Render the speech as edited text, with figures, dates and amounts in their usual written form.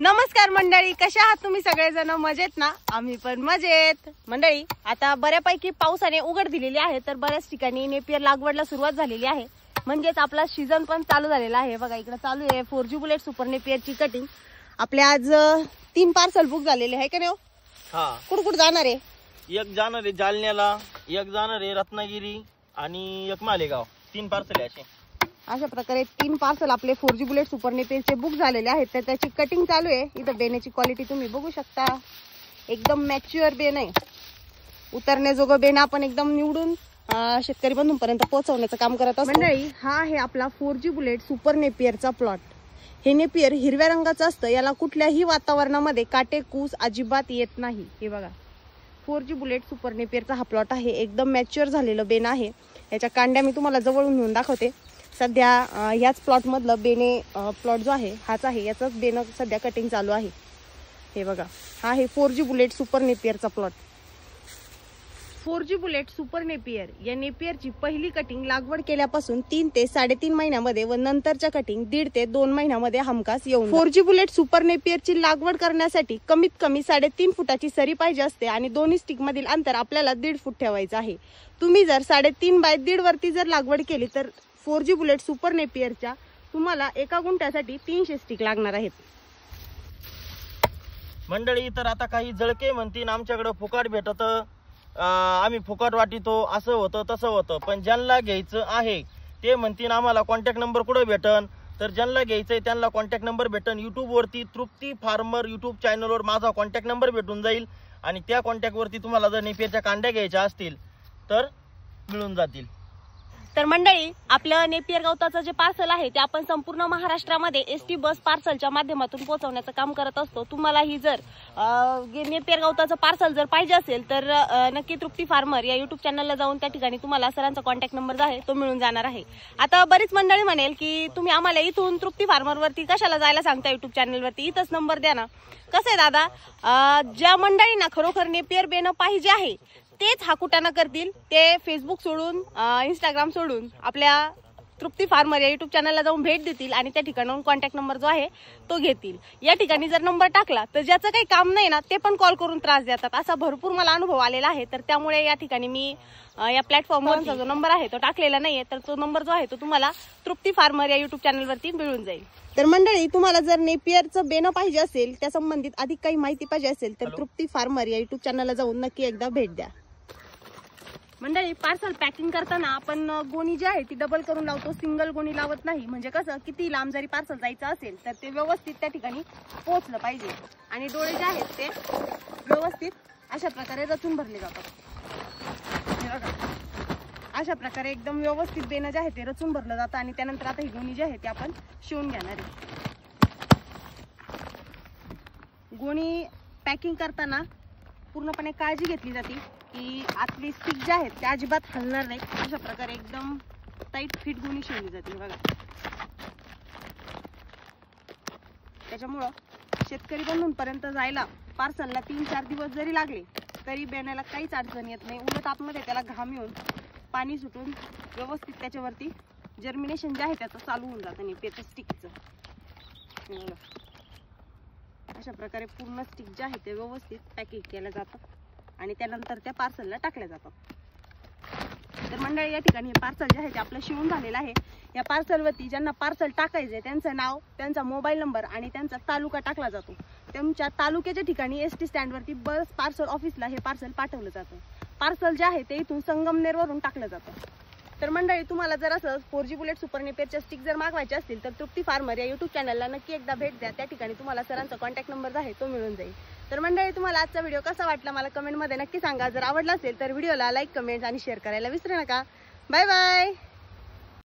नमस्कार मंडळी, कशा आहात तुम्ही सगळेजण? मजेत ना? आम्ही पण मजेत. मंडळी, आता बऱ्यापैकी पावसाने उघड दिलेली आहे, तर बऱ्याच ठिकाणी नेपियर लागवडला सुरुवात झालेली आहे. म्हणजेच आपला सीझन पण चालू झालेला आहे. बघा इकडे चालू आहे 4G बुलेट सुपर नेपियरची कटिंग. आपले आज 3 पार्सल बुक झालेले आहे का नाही? हा. कुठे जाणार आहे? एक जाणार आहे जालन्याला, एक जाणार आहे रत्नागिरी आणि एक मालेगाव. 3 पार्सल आहे असे. अशा प्रकारे 3 पार्सल आपले 4G बुलेट सुपर नेपियरचे बुक झालेले आहेत. तर त्याची कटिंग चालू आहे. इथं बेण्याची क्वालिटी तुम्ही बघू शकता. एकदम मॅच्युअर बेन आहे. उतरण्याजोगं बेन आपण एकदम निवडून शेतकरी बंधूंपर्यंत पोहोचवण्याचं काम करत असतो. मंडळी, हा आहे आपला 4G बुलेट सुपर नेपियरचा प्लॉट. हे नेपियर हिरव्या रंगाचं असतं. याला कुठल्याही वातावरणामध्ये काटे कूस अजिबात येत नाही. हे बघा 4G बुलेट सुपर नेपियरचा हा प्लॉट आहे. एकदम मॅच्युअर झालेलं बेन आहे. याच्या कांड्या मी तुम्हाला जवळून घेऊन दाखवते. सध्या याच प्लॉट मधलं बेने प्लॉट जो आहे हाच आहे. याचाच बेन सध्या कटिंग चालू आहे. हे बघा, हा आहे 4G बुलेट सुपर नेपियरचा plot. 4G bullet super Napier या नेपियरची पहिली कटिंग लागवड केल्यापासून 3 ते 3.5 महिन्यामध्ये व नंतरच्या कटिंग 1.5 ते 2 महिन्यामध्ये हमखास येऊन 4G बुलेट सुपर नेपियरची लागवड करण्यासाठी कमीत कमी 3.5 फुटाची सरी पाहिजे असते आणि दोन्ही स्टिक मधील अंतर आपल्याला 1.5 फूट ठेवायचं आहे. तुम्ही जर 3.5 बाय 1.5 वरती जर लागवड केली तर 4G बुलेट सुपर नेपियरच्या तुम्हाला 1 गुंठ्यासाठी 300 स्टिक लागणार आहेत. मंडळी, तर आता काही जळके म्हणतील आमच्याकडे फुकाट भेटत, आम्ही फुकाट वाटितो, असं होतं तसं होतं. पण ज्यांना घ्यायचं आहे ते म्हणतील आम्हाला कॉन्टॅक्ट नंबर कुठे भेटन. तर ज्यांना घ्यायचंय त्यांना कॉन्टॅक्ट नंबर भेटन. युट्यूबवरती तृप्ती फार्मर युट्यूब चॅनलवर माझा कॉन्टॅक्ट नंबर भेटून जाईल आणि त्या कॉन्टॅक्टवरती तुम्हाला जर नेपियरच्या कांड्या घ्यायच्या असतील तर मिळून जातील. तर मंडळी, आपलं नेपियर गवताचं जे पार्सल आहे ते आपण संपूर्ण महाराष्ट्रामध्ये ST बस पार्सलच्या माध्यमातून पोहोचवण्याचं काम करत असतो. तुम्हाला ही जर नेपियर गवताचं पार्सल जर पाहिजे असेल तर नक्की तृप्ती फार्मर या युट्यूब चॅनलला जाऊन त्या ठिकाणी तुम्हाला सरांचा कॉन्टॅक्ट नंबर जो आहे तो मिळून जाणार आहे. आता बरीच मंडळी म्हणेल की तुम्ही आम्हाला इथून तृप्ती फार्मरवरती कशाला जायला सांगता? युट्यूब चॅनलवरती इथंच नंबर द्या ना. कसं आहे दादा, ज्या मंडळींना खरोखर नेपियर बेन पाहिजे आहे तेच हाकुटाना करतील. ते फेसबुक सोडून इंस्टाग्राम सोडून आपल्या तृप्ती फार्मर या युट्यूब चॅनलला जाऊन भेट देतील आणि त्या ठिकाणाहून कॉन्टॅक्ट नंबर जो आहे तो घेतील. या ठिकाणी जर नंबर टाकला तर ज्याचं काही काम नाही ना ते पण कॉल करून त्रास देतात. असा भरपूर मला अनुभव आलेला आहे. तर त्यामुळे या ठिकाणी मी या प्लॅटफॉर्मवरचा जो नंबर आहे तो टाकलेला नाहीये. तर तो नंबर जो आहे तो तुम्हाला तृप्ती फार्मर या युट्यूब चॅनलवरती मिळून जाईल. तर मंडळी, तुम्हाला जर नेपियरचं बेन पाहिजे असेल, त्या संबंधित अधिक काही माहिती पाहिजे असेल तर तृप्ती फार्मर या युट्यूब चॅनलला जाऊन नक्की एकदा भेट द्या. मंडळी, पार्सल पॅकिंग करताना आपण गोणी जी आहे ती डबल करून लावतो, सिंगल गोणी लावत नाही. म्हणजे कसं, किती लांब जरी पार्सल जायचं असेल तर ते व्यवस्थित त्या ठिकाणी पोहोचलं पाहिजे. आणि डोळे जे आहेत ते व्यवस्थित अशा प्रकारे रचून भरले जातात. अशा प्रकारे एकदम व्यवस्थित बेन जे आहे ते रचून भरलं जातं. आणि त्यानंतर आता ही गोणी जी आहे ती आपण शिवून घेणार आहे. गोणी पॅकिंग करताना पूर्णपणे काळजी घेतली जाते की आतली स्टिक जे आहेत त्या अजिबात हलणार नाही. अशा प्रकारे एकदम टाईट फिट गोणी शिवली जाते. बघा, त्याच्यामुळं शेतकरी बंधूंपर्यंत जायला पार्सलला 3-4 दिवस जरी लागले तरी बेण्याला काहीच अडचण येत नाही. उलट आतमध्ये त्याला घाम येऊन पाणी सुटून व्यवस्थित त्याच्यावरती जर्मिनेशन जे आहे त्याचं चालू होऊन जातं नेपियरच्या स्टिकचं. अशा प्रकारे पूर्ण स्टिक जे आहे ते व्यवस्थित पॅकिंग केलं जातं आणि त्यानंतर त्या पार्सलला टाकल्या जातात. तर मंडळी, या ठिकाणी हे पार्सल जे आहे ते आपलं शिवून झालेलं आहे. या पार्सलवरती ज्यांना पार्सल टाकायचंय त्यांचं नाव, त्यांचा मोबाईल नंबर आणि त्यांचा तालुका टाकला जातो. त्यांच्या तालुक्याच्या ठिकाणी ST स्टँडवरती बस पार्सल ऑफिसला हे पार्सल पाठवलं जातं. पार्सल जे आहे ते इथून संगमनेरवरून टाकलं जातं. तर मंडळी, तुम्हाला जर असं 4G बुलेट सुपर नेपियरच्या स्टिक जर मागवायचे असतील तर तृप्ती फार्मर या युट्यूब चॅनलला नक्की एकदा भेट द्या. त्या ठिकाणी तुम्हाला सरांचा कॉन्टॅक्ट नंबर जो आहे तो मिळून जाईल. तर मंडळी, तुम्हाला आजचा व्हिडिओ कसा वाटला मला कमेंटमध्ये नक्की सांगा. जर आवडला असेल तर व्हिडिओला लाईक, कमेंट आणि शेअर करायला विसरू नका. Bye bye.